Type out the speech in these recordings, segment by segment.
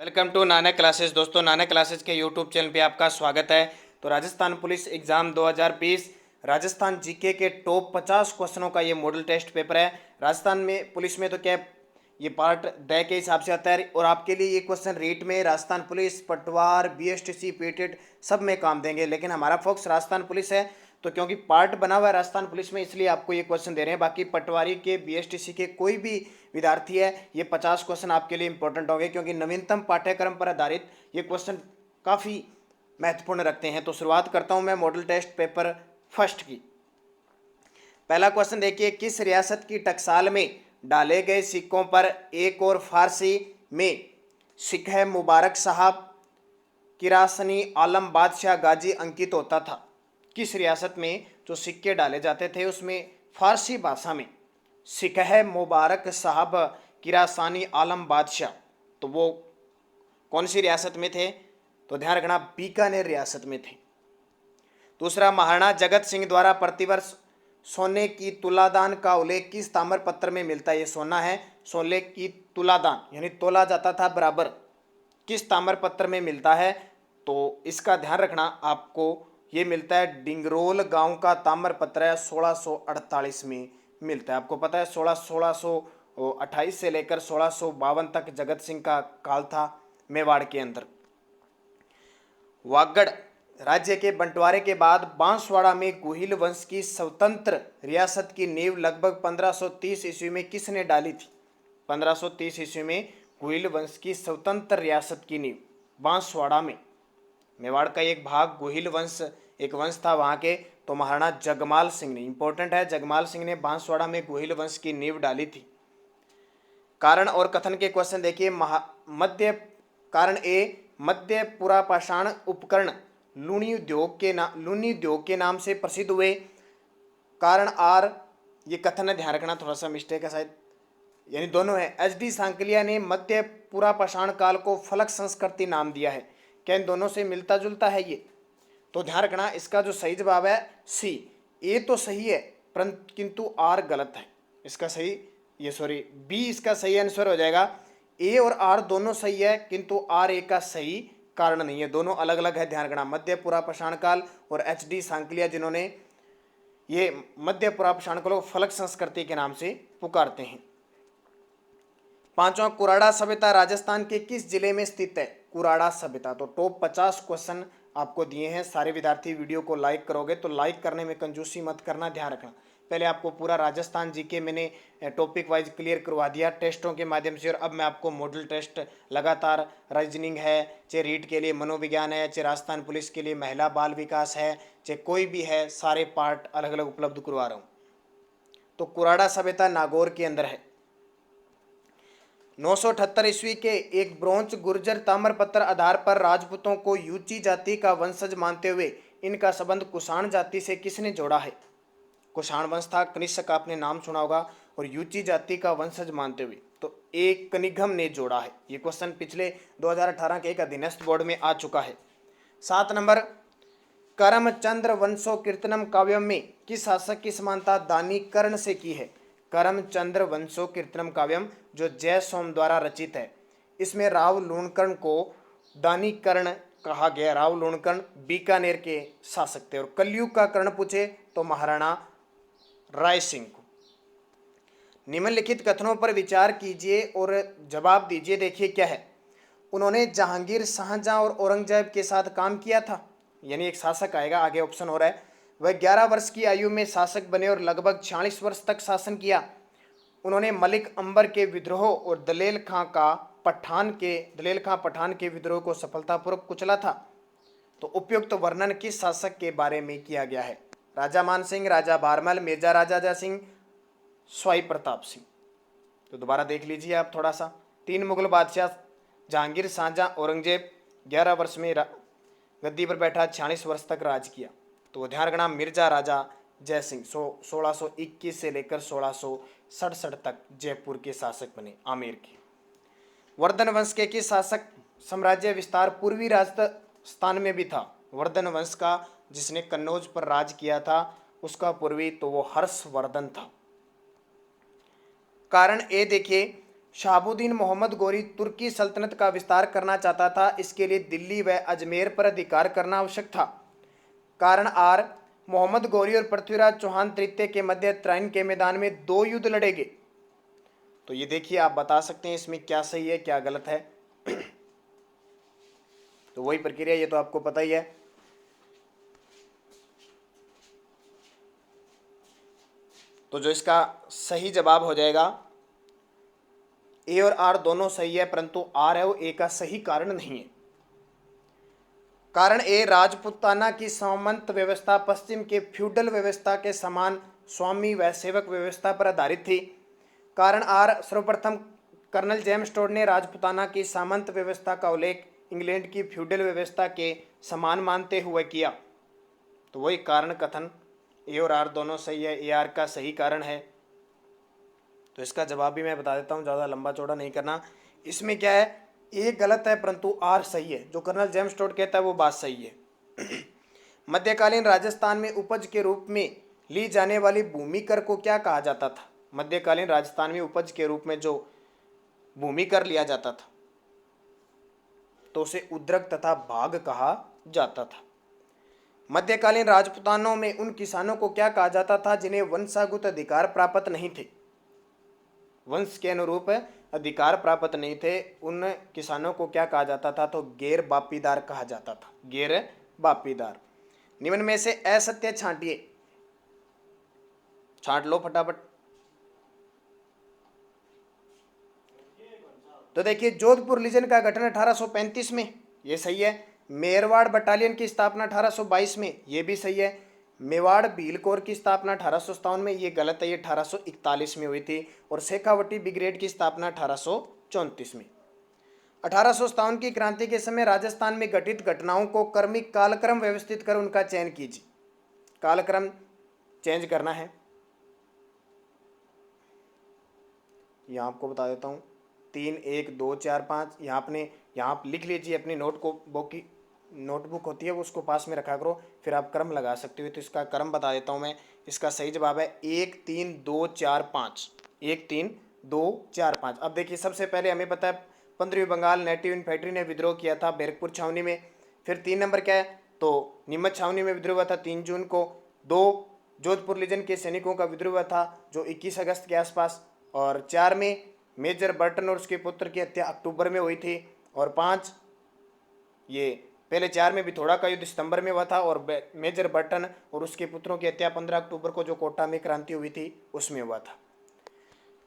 Welcome to Nanak classes. दोस्तों, Nanak classes के YouTube channel पे आपका स्वागत है। तो Rajasthan police exam 2020 Rajasthan GK के टॉप 50 क्वेश्चनों का ये मॉडल टेस्ट पेपर है। राजस्थान में पुलिस में तो क्या ये पार्ट द के हिसाब से आता है और आपके लिए ये क्वेश्चन रीट में राजस्थान पुलिस, पटवार, बीएसटीसी, पीटेट सब में काम देंगे, लेकिन हमारा फोकस राजस्थान पुलिस है। तो क्योंकि पार्ट बना हुआ है राजस्थान पुलिस में, इसलिए आपको ये क्वेश्चन दे रहे हैं। बाकी पटवारी के, बीएसटीसी के कोई भी विद्यार्थी है, ये 50 क्वेश्चन आपके लिए इंपॉर्टेंट होंगे, क्योंकि नवीनतम पाठ्यक्रम पर आधारित ये क्वेश्चन काफ़ी महत्वपूर्ण रखते हैं। तो शुरुआत करता हूं मैं मॉडल टेस्ट पेपर फर्स्ट की। पहला क्वेश्चन देखिए, किस रियासत की टकसाल में डाले गए सिक्कों पर एक और फारसी में सिख मुबारक साहब, किरासनी आलम बादशाह गाजी अंकित होता था? किस रियासत में जो सिक्के डाले जाते थे उसमें फारसी भाषा में सिख मुबारक साहब, किरासानी आलम बादशाह, तो वो कौन सी रियासत में थे? तो ध्यान रखना, बीकानेर रियासत में थे। दूसरा, महाराणा जगत सिंह द्वारा प्रतिवर्ष सोने की तुलादान का उल्लेख किस ताम्र पत्र में मिलता है? ये सोना है, सोने की तुलादान यानी तोला जाता था बराबर, किस ताम्र पत्र में मिलता है? तो इसका ध्यान रखना, आपको ये मिलता है डिंगरोल गांव का ताम्र पत्र है, 1648 में मिलता है। आपको पता है 1628 से लेकर 1652 तक जगत सिंह का काल था मेवाड़ के अंदर। वागड़ राज्य के बंटवारे के बाद बांसवाड़ा में गुहिल वंश की स्वतंत्र रियासत की नींव लगभग 1530 ईस्वी में किसने डाली थी? 1530 ईस्वी में गुहिल वंश की स्वतंत्र रियासत की नींव बांसवाड़ा में, मेवाड़ का एक भाग गुहिल वंश एक वंश था वहाँ के, तो महाराणा जगमाल सिंह ने, इंपॉर्टेंट है, जगमाल सिंह ने बांसवाड़ा में गुहिल वंश की नींव डाली थी। कारण और कथन के क्वेश्चन देखिए। मध्य कारण ए, मध्य पुरापाषाण उपकरण लूनी उद्योग के नाम से प्रसिद्ध हुए। कारण आर, ये कथन है, ध्यान रखना, थोड़ा सा मिस्टेक है शायद, यानी दोनों है। एच.डी. सांकलिया ने मध्य पुरापाषाण काल को फलक संस्कृति नाम दिया है। क्या इन दोनों से मिलता जुलता है ये? तो ध्यान रखना, इसका जो सही जवाब है सी। ए तो सही है परंतु किंतु आर गलत है। इसका सही, ये सॉरी, बी इसका सही आंसर हो जाएगा। ए और आर दोनों सही है, किंतु आर ए का सही कारण नहीं है, दोनों अलग अलग है। ध्यान रखना, मध्य पुरापाषाण काल और एच.डी. सांकलिया जिन्होंने ये मध्य पुरापाषाण काल को फलक संस्कृति के नाम से पुकारते हैं। पांचवा, कुराड़ा सभ्यता राजस्थान के किस जिले में स्थित है? कुराड़ा सभ्यता। तो टॉप 50 क्वेश्चन आपको दिए हैं। सारे विद्यार्थी वीडियो को लाइक करोगे तो लाइक करने में कंजूसी मत करना, ध्यान रखना। पहले आपको पूरा राजस्थान जीके मैंने टॉपिक वाइज क्लियर करवा दिया टेस्टों के माध्यम से, और अब मैं आपको मॉडल टेस्ट लगातार, रीजनिंग है, चाहे रीट के लिए मनोविज्ञान है, चाहे राजस्थान पुलिस के लिए महिला बाल विकास है, चाहे कोई भी है, सारे पार्ट अलग अलग उपलब्ध करवा रहा हूँ। तो कुराड़ा सभ्यता नागौर के अंदर है। 978 ईस्वी के एक ब्रोंज गुर्जर ताम्रपत्र आधार पर राजपूतों को यूची जाति का वंशज मानते हुए इनका संबंध कुषाण जाति से किसने जोड़ा है? कुषाण वंश था, कनिष्क आपने नाम सुना होगा, और यूची जाति का वंशज मानते हुए तो एक कनिघम ने जोड़ा है। ये क्वेश्चन पिछले 2018 के एक अधीनस्थ बोर्ड में आ चुका है। 7 नंबर, करमचंद्र वंशो कीर्तनम काव्यम में किस शासक की समानता दानी कर्ण से की है? करमचंद्र वंशो कीर्तनम काव्यम जो जय सोम द्वारा रचित है, इसमें राव लूणकर्ण को दानी कर्ण कहा गया। राव लूणकर्ण बीकानेर के शासक थे। और कलयुग का कर्ण पूछे तो महाराणा राय सिंह को। निम्नलिखित कथनों पर विचार कीजिए और जवाब दीजिए। देखिए क्या है, उन्होंने जहांगीर, शाहजहां और औरंगजेब के साथ काम किया था, यानी एक शासक आएगा, आगे ऑप्शन हो रहा है। वह 11 वर्ष की आयु में शासक बने और लगभग 46 वर्ष तक शासन किया। उन्होंने मलिक अंबर के विद्रोह और दलेल खां पठान के विद्रोह को सफलतापूर्वक कुचला था। तो उपयुक्त वर्णन किस शासक के बारे में किया गया है? राजा मान सिंह, राजा भारमल, मिर्जा राजा जय सिंह, स्वाई प्रताप सिंह। तो दोबारा देख लीजिए आप थोड़ा सा। 3 मुगल बादशाह जहांगीर, शाहजहां, औरंगजेब, 11 वर्ष में गद्दी पर बैठा, 46 वर्ष तक राज किया। तो ध्यान रखना, मिर्जा राजा जय सिंह 1621 से लेकर 1667 तक जयपुर के शासक बने, आमेर के। वर्धन वंश के किस शासक साम्राज्य विस्तार पूर्वी राजस्थान में भी था? वर्धन वंश का जिसने कन्नौज पर राज किया था उसका पूर्वी तो वो हर्षवर्धन था। कारण ए देखिए, शहाबुद्दीन मोहम्मद गोरी तुर्की सल्तनत का विस्तार करना चाहता था। इसके लिए दिल्ली व अजमेर पर अधिकार करना आवश्यक था। कारण आर, मोहम्मद गोरी और पृथ्वीराज चौहान तृतीय के मध्य त्राइन के मैदान में 2 युद्ध लड़ेंगे। तो ये देखिए, आप बता सकते हैं इसमें क्या सही है क्या गलत है। तो वही प्रक्रिया, ये तो आपको पता ही है। तो जो इसका सही जवाब हो जाएगा, ए और आर दोनों सही है, परंतु आर है वो ए का सही कारण नहीं है। कारण ए, राजपूताना की सामंत व्यवस्था पश्चिम के फ्यूडल व्यवस्था के समान स्वामी व सेवक व्यवस्था पर आधारित थी। कारण आर, सर्वप्रथम कर्नल जेम्स टोड ने राजपूताना की सामंत व्यवस्था का उल्लेख इंग्लैंड की फ्यूडल व्यवस्था के समान मानते हुए किया। तो वही कारण कथन, ए और आर दोनों सही है, ए आर का सही कारण है। तो इसका जवाब भी मैं बता देता हूँ, ज़्यादा लंबा चौड़ा नहीं करना। इसमें क्या है, ए गलत है परंतु आर सही है। जो कर्नल जेम्स टोड कहता है वो बात सही है। मध्यकालीन राजस्थान में उपज के रूप में ली जाने वाली भूमि कर को क्या कहा जाता था? मध्यकालीन राजस्थान में उपज के रूप में जो भूमि कर लिया जाता था तो उसे उद्रक तथा भाग कहा जाता था। मध्यकालीन राजपूतानों में उन किसानों को क्या कहा जाता था जिन्हें वंशागत अधिकार प्राप्त नहीं थे? वंश के अनुरूप अधिकार प्राप्त नहीं थे, उन किसानों को क्या कहा जाता था? तो गैर बापीदार कहा जाता था, गैर बापीदार। निम्न में से असत्य छांटिए, छांट लो फटाफट। तो देखिए, जोधपुर लीजन का गठन 1835 में, ये सही है। मेरवाड़ बटालियन की स्थापना 1822 में, ये भी सही है। मेवाड़ भील कोर की स्थापना 1857 में, ये गलत है, ये 1841 में हुई थी। और शेखावटी ब्रिगेड की स्थापना 1834 में। 1857 की क्रांति के समय राजस्थान में घटित घटनाओं को क्रमिक कालक्रम व्यवस्थित कर उनका चयन कीजिए। कालक्रम चेंज करना है, यहाँ आपको बता देता हूँ। 3 1 2 4 5, यहाँ आपने यहाँ आप लिख लीजिए अपनी बुक की नोटबुक होती है वो, उसको पास में रखा करो, फिर आप क्रम लगा सकते हो। तो इसका क्रम बता देता हूँ मैं। इसका सही जवाब है 1 3 2 4 5, 1 3 2 4 5। अब देखिए, सबसे पहले हमें पता है 15वीं बंगाल नेटिव इन्फेंट्री ने विद्रोह किया था बैरकपुर छावनी में। फिर 3 नंबर क्या है, तो नीमच छावनी में विद्रोह हुआ था 3 जून को। 2 जोधपुर लीजन के सैनिकों का विद्रोह हुआ था जो 21 अगस्त के आसपास। और 4 में मेजर बर्टन और उसके पुत्र की हत्या अक्टूबर में हुई थी। और 5, ये पहले 4 में भी थोड़ा का युद्ध सितंबर में हुआ था, और मेजर बर्टन और उसके पुत्रों की हत्या 15 अक्टूबर को जो कोटा में क्रांति हुई थी उसमें हुआ था।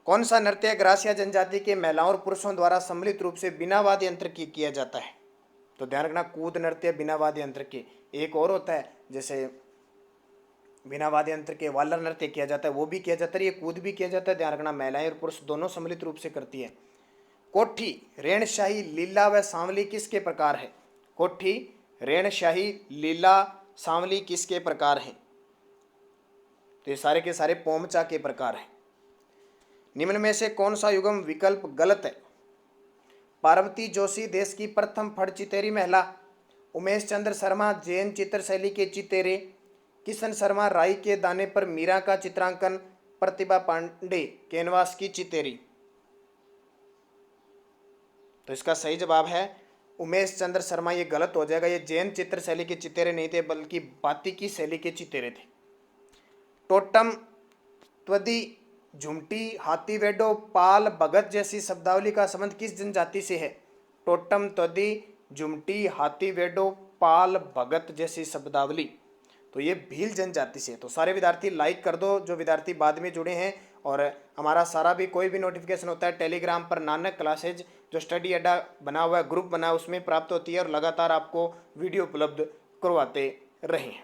कौन सा नृत्य ग्रासिया जनजाति के महिलाओं और पुरुषों द्वारा सम्मिलित रूप से बिना वाद्य यंत्र की किया जाता है? तो ध्यान रखना, कूद नृत्य बिना वाद्य यंत्र के। एक और होता है जैसे बिना वाद्य यंत्र के वालर नृत्य किया जाता है, वो भी किया जाता है, ये कूद भी किया जाता है। ध्यान रखना, महिलाएं और पुरुष दोनों सम्मिलित रूप से करती है। कोठी, रेणशाही, लीला व सांवली किसके प्रकार है? कोठी, रेणशाही, लीला, सांवली किसके प्रकार हैं? तो ये सारे के सारे पोमचा के प्रकार हैं। निम्न में से कौन सा युग्म विकल्प गलत है? पार्वती जोशी देश की प्रथम फड़ चितेरी महिला। उमेश चंद्र शर्मा जैन चित्र शैली के चितेरे। किशन शर्मा राई के दाने पर मीरा का चित्रांकन। प्रतिभा पांडे कैनवास की चितेरी। तो इसका सही जवाब है उमेश चंद्र शर्मा। ये गलत हो जाएगा, ये जैन चित्र शैली के चितेरे नहीं थे बल्कि बातिकी शैली के चितेरे थे। टोटम, त्वदी, झुमटी, हाथी वेडो, पाल, भगत जैसी शब्दावली का संबंध किस जनजाति से है? टोटम, त्वदी, झुमटी, हाथी वेडो, पाल, भगत जैसी शब्दावली, तो ये भील जनजाति से है। तो सारे विद्यार्थी लाइक कर दो जो विद्यार्थी बाद में जुड़े हैं। और हमारा सारा भी कोई भी नोटिफिकेशन होता है टेलीग्राम पर नानक क्लासेज जो स्टडी अड्डा बना हुआ है, ग्रुप बना है, उसमें प्राप्त होती है और लगातार आपको वीडियो उपलब्ध करवाते रहे हैं।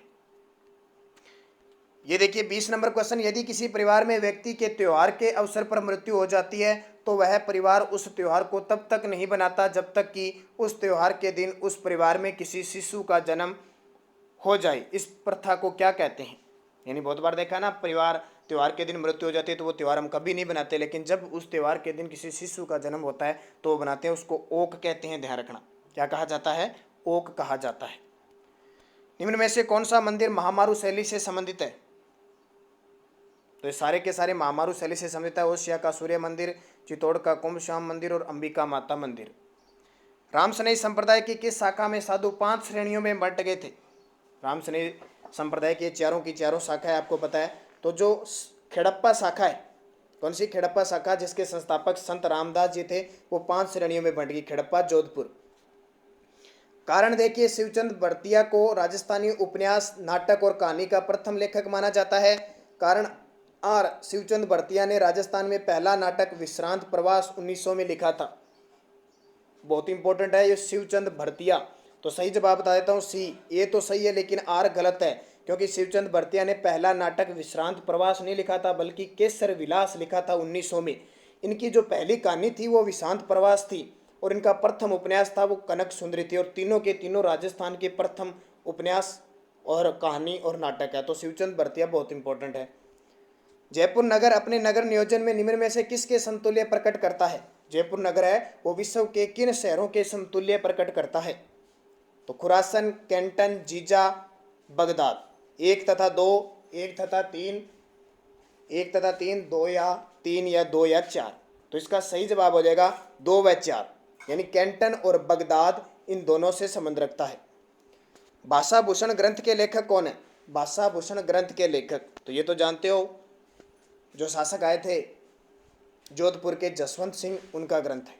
ये देखिए 20 नंबर क्वेश्चन, यदि किसी परिवार में व्यक्ति के त्योहार के अवसर पर मृत्यु हो जाती है तो वह परिवार उस त्योहार को तब तक नहीं बनाता जब तक कि उस त्योहार के दिन उस परिवार में किसी शिशु का जन्म हो जाए। इस प्रथा को क्या कहते हैं? यानी बहुत बार देखा ना, परिवार त्योहार के दिन मृत्यु हो जाती है तो वो त्यौहार हम कभी नहीं बनाते, लेकिन जब उस त्यौहार के दिन किसी शिशु का जन्म होता है तो वो बनाते हैं, उसको ओक कहते हैं। ध्यान रखना, क्या कहा जाता है? ओक कहा जाता है। निम्न में से कौन सा मंदिर महामारू शैली से संबंधित है? तो ये सारे के सारे महामारू शैली से संबंधित है। ओसिया का सूर्य मंदिर, चित्तौड़ का कुंभ श्याम मंदिर और अंबिका माता मंदिर। रामसनेही संप्रदाय की किस शाखा में साधु 5 श्रेणियों में बंट गए थे? रामसनेही संप्रदाय की चारों शाखा है, आपको पता है। तो जो खेड़प्पा शाखा है, कौन सी खेड़प्पा शाखा, जिसके संस्थापक संत रामदास जी थे, वो 5 श्रेणियों में बंट गई। खेड़प्पा, जोधपुर। कारण देखिए, शिवचंद भरतिया को राजस्थानी उपन्यास, नाटक और कहानी का प्रथम लेखक माना जाता है। कारण आर शिवचंद भरतिया ने राजस्थान में पहला नाटक विश्रांत प्रवास 1900 में लिखा था। बहुत इंपॉर्टेंट है ये शिवचंद भरतिया। तो सही जवाब बता देता हूँ सी। ए तो सही है लेकिन आर गलत है, क्योंकि शिवचंद भरतिया ने पहला नाटक विश्रांत प्रवास नहीं लिखा था, बल्कि केसर विलास लिखा था 1900 में। इनकी जो पहली कहानी थी वो विश्रांत प्रवास थी, और इनका प्रथम उपन्यास था वो कनक सुंदरी थी। और तीनों के तीनों राजस्थान के प्रथम उपन्यास और कहानी और नाटक है। तो शिवचंद भरतिया बहुत इंपॉर्टेंट है। जयपुर नगर अपने नगर नियोजन में निम्न में से किसके समतुल्य प्रकट करता है? जयपुर नगर है वो विश्व के किन शहरों के समतुल्य प्रकट करता है? तो खुरासन, कैंटन, जीजा, बगदाद। 1 तथा 2, 1 तथा 3, 1 तथा 3, 2 या 3 या 2 या 4। तो इसका सही जवाब हो जाएगा 2 व 4, यानी कैंटन और बगदाद इन दोनों से संबंध रखता है। भाषा भूषण ग्रंथ के लेखक कौन है? भाषा भूषण ग्रंथ के लेखक तो ये तो जानते हो, जो शासक आए थे जोधपुर के जसवंत सिंह, उनका ग्रंथ है।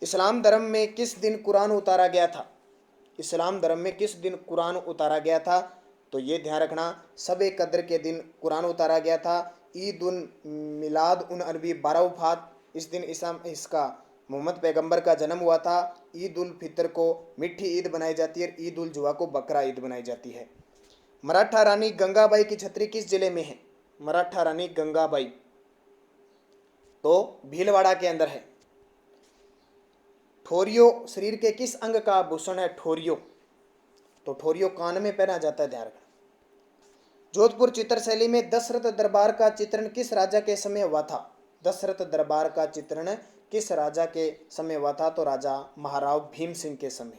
इस्लाम धर्म में किस दिन कुरान उतारा गया था? इस्लाम धर्म में किस दिन कुरान उतारा गया था? तो ये ध्यान रखना, शब-ए कद्र के दिन कुरान उतारा गया था। ईद उन मिलाद उन अरबी 12 वफात, इस दिन इसका मोहम्मद पैगंबर का जन्म हुआ था। ईद उल फितर को मीठी ईद बनाई जाती है, ईद उल जुहा को बकरा ईद बनाई जाती है। मराठा रानी गंगाबाई की छतरी किस जिले में है? मराठा रानी गंगाबाई तो भीलवाड़ा के अंदर है। ठोरियो शरीर के किस अंग का आभूषण है? ठोरियो तो ठोरियो कान में पहना जाता है, ध्यान रखना। जोधपुर चित्रशैली में दशरथ दरबार का चित्रण किस राजा के समय हुआ था? दशरथ दरबार का चित्रण किस राजा के समय हुआ था? तो राजा महाराव भीम सिंह के समय।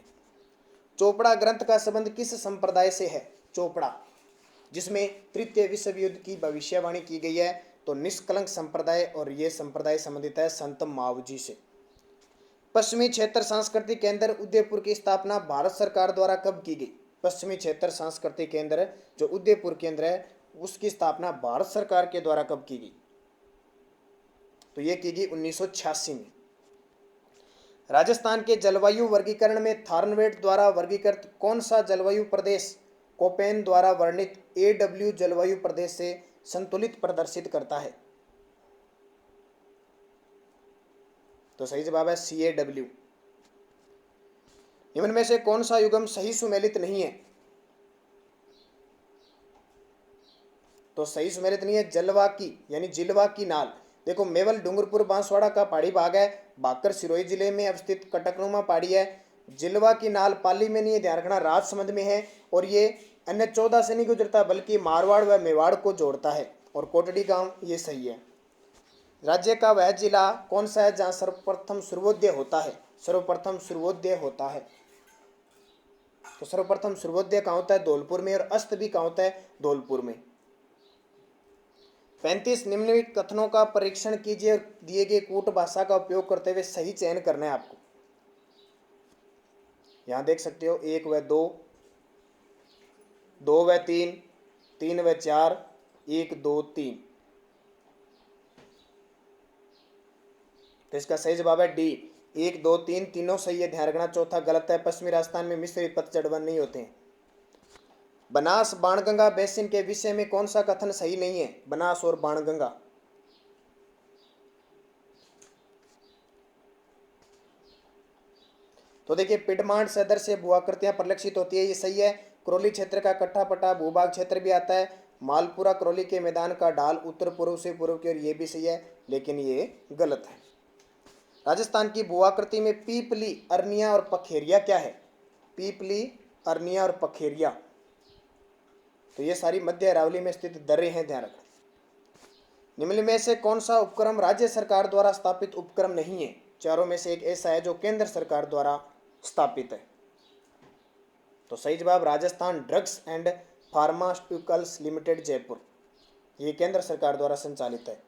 चोपड़ा ग्रंथ का संबंध किस संप्रदाय से है? चोपड़ा, जिसमें तृतीय विश्व युद्ध की भविष्यवाणी की गई है, तो निष्कलंक संप्रदाय, और ये संप्रदाय संबंधित है संत मावजी से। पश्चिमी क्षेत्र सांस्कृतिक केंद्र उदयपुर की स्थापना भारत सरकार द्वारा कब की गई? पश्चिमी क्षेत्र सांस्कृतिक केंद्र जो उदयपुर केंद्र है, उसकी स्थापना भारत सरकार के द्वारा कब की गई? तो ये की गई 1986 में। राजस्थान के जलवायु वर्गीकरण में थार्नवेट द्वारा वर्गीकृत कौन सा जलवायु प्रदेश कोपेन द्वारा वर्णित AW जलवायु प्रदेश से संतुलित प्रदर्शित करता है? तो सही जवाब है CAW। निम्न में से कौन सा युग्म सही सुमेलित नहीं है? तो सही सुमेलित नहीं है जलवा की, यानी जिलवा की नाल। देखो, मेवल डूंगरपुर बांसवाड़ा का पहाड़ी भाग है, बाकर सिरोही जिले में अवस्थित कटकनुमा पहाड़ी है। जिलवा की नाल पाली में नहीं है, ध्यान रखना, राजसमंद में है। और ये अन्य 14 से नहीं गुजरता, बल्कि मारवाड़ व मेवाड़ को जोड़ता है। और कोटड़ी गांव ये सही है। राज्य का वह जिला कौन सा है जहां सर्वप्रथम सूर्योदय होता है? सर्वप्रथम सूर्योदय होता है, तो सर्वप्रथम सूर्योदय कहाँ होता है? धौलपुर में। और अस्त भी कहाँ होता है? धौलपुर में। 35 निम्नलिखित कथनों का परीक्षण कीजिए और दिए गए कूट भाषा का उपयोग करते हुए सही चयन करना है आपको। यहां देख सकते हो 1 व 2, 2 व 3, 3 व 4, 1 2 3। तो इसका सही जवाब है डी, 1 2 3 तीनों सही है, ध्यान रखना। चौथा गलत है। पश्चिमी राजस्थान में मिश्रित पतझड़ वन नहीं होते हैं। बनास बाणगंगा बेसिन के विषय में कौन सा कथन सही नहीं है? बनास और बाणगंगा तो देखिए, पिडमांड सदर से भूआकृतियां परिलक्षित होती है, ये सही है। करौली क्षेत्र का कट्ठा पट्टा भूभाग क्षेत्र भी आता है। मालपुरा करौली के मैदान का ढाल उत्तर पूर्व से पूर्व की ओर, ये भी सही है, लेकिन ये गलत है। राजस्थान की भूआकृति में पीपली, अरनिया और पखेरिया क्या है? पीपली, अरनिया और पखेरिया तो ये सारी मध्य अरावली में स्थित दर्रे हैं, ध्यान रखना। निम्न में से कौन सा उपक्रम राज्य सरकार द्वारा स्थापित उपक्रम नहीं है? चारों में से एक ऐसा है जो केंद्र सरकार द्वारा स्थापित है। तो सही जवाब Rajasthan drugs and pharmaceuticals limited, Jaipur. ये केंद्र सरकार द्वारा संचालित है।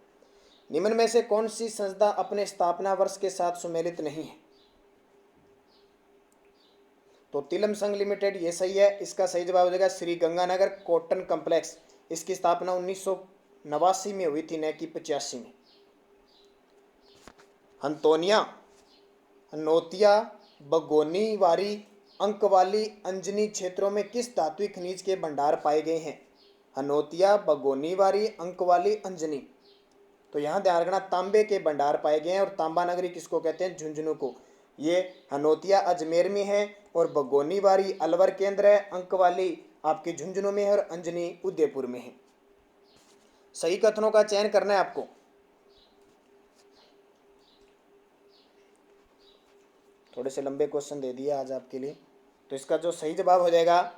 निम्न में से कौन सी संस्था अपने स्थापना वर्ष के साथ सुमेलित नहीं है? तो तिलम संघ लिमिटेड, ये सही है। इसका सही जवाब हो जाएगा श्री गंगानगर कॉटन कॉम्प्लेक्स। इसकी स्थापना 1989 में हुई थी, न कि 85 में। हंतोनिया, हनोतिया, बगोनीवारी, अंकवाली, अंजनी क्षेत्रों में किस धात्विक खनिज के भंडार पाए गए हैं? हनोतिया, बगोनीवारी, अंकवाली, अंजनी। तो यहाँ ध्यान रखना, तांबे के भंडार पाए गए हैं। और तांबा नगरी किसको कहते हैं? झुंझुनू को। ये हनोतिया अजमेर में है, और बगोनीवारी अलवर केंद्र है, अंकवाली आपके झुंझुनू में है, और अंजनी उदयपुर में है। सही कथनों का चयन करना है आपको। थोड़े से लंबे क्वेश्चन दे दिए आज आपके लिए। तो इसका जो सही जवाब हो जाएगा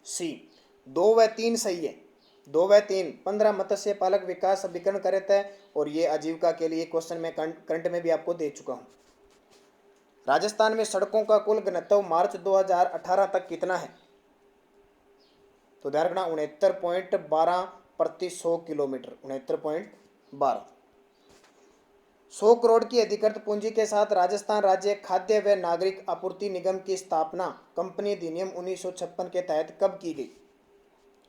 सी, 2 व 3 सही है। 2 व 3, 15 मत्स्य पालक विकास अभिकरण करते हैं। और ये आजीविका के लिए क्वेश्चन मैं करंट में भी आपको दे चुका हूं। राजस्थान में सड़कों का कुल घनत्व मार्च 2018 तक कितना है? तो ध्यान रखना 69.12 प्रति 100 किलोमीटर, 69.12। 100 करोड़ की अधिकृत पूंजी के साथ राजस्थान राज्य खाद्य व नागरिक आपूर्ति निगम की स्थापना कंपनी अधिनियम 1956 के तहत कब की गई?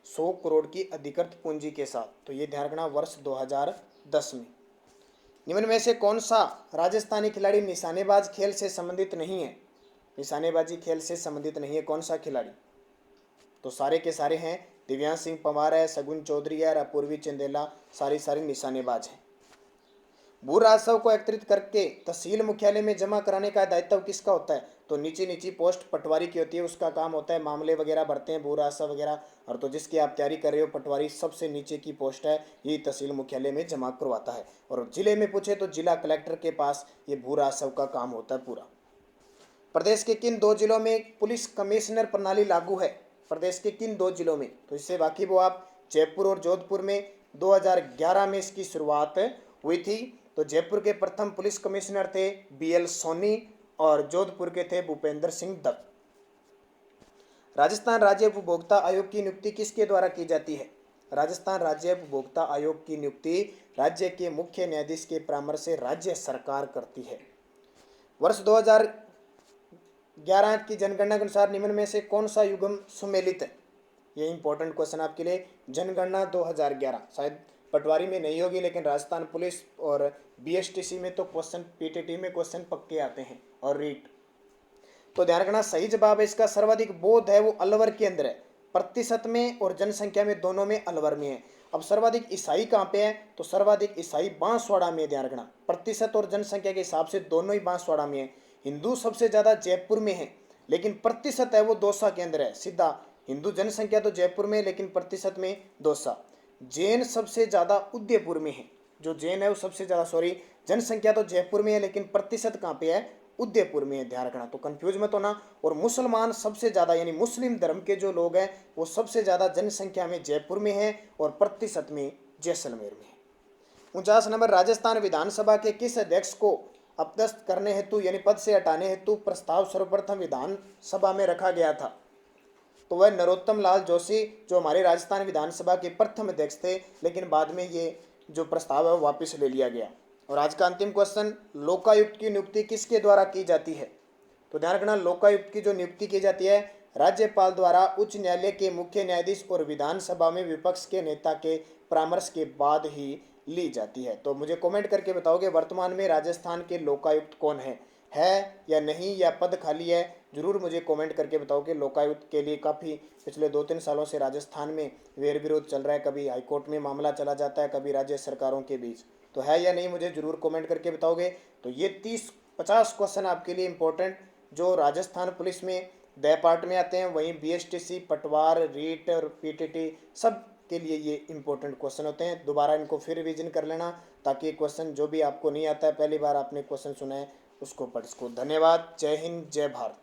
100 करोड़ की अधिकृत पूंजी के साथ, तो ये ध्यान रखना वर्ष 2010 में। निम्न में से कौन सा राजस्थानी खिलाड़ी निशानेबाज खेल से संबंधित नहीं है? निशानेबाजी खेल से संबंधित नहीं है कौन सा खिलाड़ी? तो सारे के सारे हैं। दिव्यांश सिंह पंवार है, सगुन चौधरी है, अपूर्वी चंदेला, सारी निशानेबाज हैं। भू राजस्व को एकत्रित करके तहसील मुख्यालय में जमा कराने का दायित्व किसका होता है? तो नीची पोस्ट पटवारी की होती है, उसका काम होता है मामले वगैरह भरते हैं, भू राजस्व वगैरह। और तो जिसकी आप तैयारी कर रहे हो, पटवारी सबसे नीचे की पोस्ट है, ये तहसील मुख्यालय में जमा करवाता है। और जिले में पूछे तो जिला कलेक्टर के पास ये भू राजस्व का काम होता है पूरा। प्रदेश के किन 2 जिलों में पुलिस कमिश्नर प्रणाली लागू है? प्रदेश के किन 2 जिलों में? तो इससे वाकिफ हो आप। जयपुर और जोधपुर में 2011 में इसकी शुरुआत हुई थी। तो जयपुर के प्रथम पुलिस कमिश्नर थे BL सोनी, और जोधपुर के थे भूपेंद्र सिंह दत्त। राजस्थान राज्य उपभोक्ता आयोग की नियुक्ति किसके द्वारा की जाती है? राजस्थान राज्य उपभोक्ता आयोग की नियुक्ति राज्य के मुख्य न्यायाधीश के परामर्श से राज्य सरकार करती है। वर्ष 2011 की जनगणना के अनुसार निम्न में से कौन सा युग्म सुमेलित है? ये इंपॉर्टेंट क्वेश्चन आपके लिए। जनगणना 2011 शायद पटवारी में नहीं होगी, लेकिन राजस्थान पुलिस और BSTC में तो क्वेश्चन, PTT में क्वेश्चन पक्के आते हैं, और रीट। तो ध्यान रखना सही जवाब है इसका सर्वाधिक बौद्ध है वो अलवर के अंदर है, प्रतिशत में और जनसंख्या में दोनों में अलवर में है। अब सर्वाधिक ईसाई कहाँ पे है? तो सर्वाधिक ईसाई बांसवाड़ा में। ध्यान रखना प्रतिशत और जनसंख्या के हिसाब से दोनों ही बांसवाड़ा में है। हिंदू सबसे ज्यादा जयपुर में है, लेकिन प्रतिशत है वो दौसा के अंदर है। सीधा हिंदू जनसंख्या तो जयपुर में, लेकिन प्रतिशत में दौसा। जैन सबसे ज्यादा उदयपुर में है, जो जैन है वो सबसे ज्यादा, सॉरी, जनसंख्या तो जयपुर में है, लेकिन प्रतिशत कहाँ पे है? उदयपुर में है। ध्यान रखना, तो कंफ्यूज मत होना। और मुसलमान सबसे ज्यादा, यानी मुस्लिम धर्म के जो लोग हैं वो सबसे ज्यादा जनसंख्या में जयपुर में है, और प्रतिशत में जैसलमेर में है। 49 नंबर, राजस्थान विधानसभा के किस अध्यक्ष को अपदस्थ करने हेतु यानी पद से हटाने हेतु प्रस्ताव सर्वप्रथम विधानसभा में रखा गया था? तो वह नरोत्तम लाल जोशी, जो हमारे राजस्थान विधानसभा के प्रथम अध्यक्ष थे, लेकिन बाद में ये जो प्रस्ताव है वो वापस ले लिया गया। और आज का अंतिम क्वेश्चन, लोकायुक्त की नियुक्ति किसके द्वारा की जाती है? तो ध्यान रखना लोकायुक्त की जो नियुक्ति की जाती है राज्यपाल द्वारा उच्च न्यायालय के मुख्य न्यायाधीश और विधानसभा में विपक्ष के नेता के परामर्श के बाद ही ली जाती है। तो मुझे कमेंट करके बताओगे वर्तमान में राजस्थान के लोकायुक्त कौन है या नहीं, या पद खाली है? जरूर मुझे कमेंट करके बताओ कि लोकायुक्त के लिए काफ़ी पिछले 2-3 सालों से राजस्थान में वेर विरोध चल रहा है। कभी हाईकोर्ट में मामला चला जाता है, कभी राज्य सरकारों के बीच। तो है या नहीं मुझे जरूर कमेंट करके बताओगे। तो ये 30-50 क्वेश्चन आपके लिए इंपॉर्टेंट जो राजस्थान पुलिस में दे पार्ट में आते हैं, वहीं BSTC, पटवार, रीट और PTT सब के लिए ये इंपॉर्टेंट क्वेश्चन होते हैं। दोबारा इनको फिर रिवीजन कर लेना, ताकि क्वेश्चन जो भी आपको नहीं आता है, पहली बार आपने क्वेश्चन सुना है, उसको पढ़ सको। धन्यवाद। जय हिंद, जय भारत।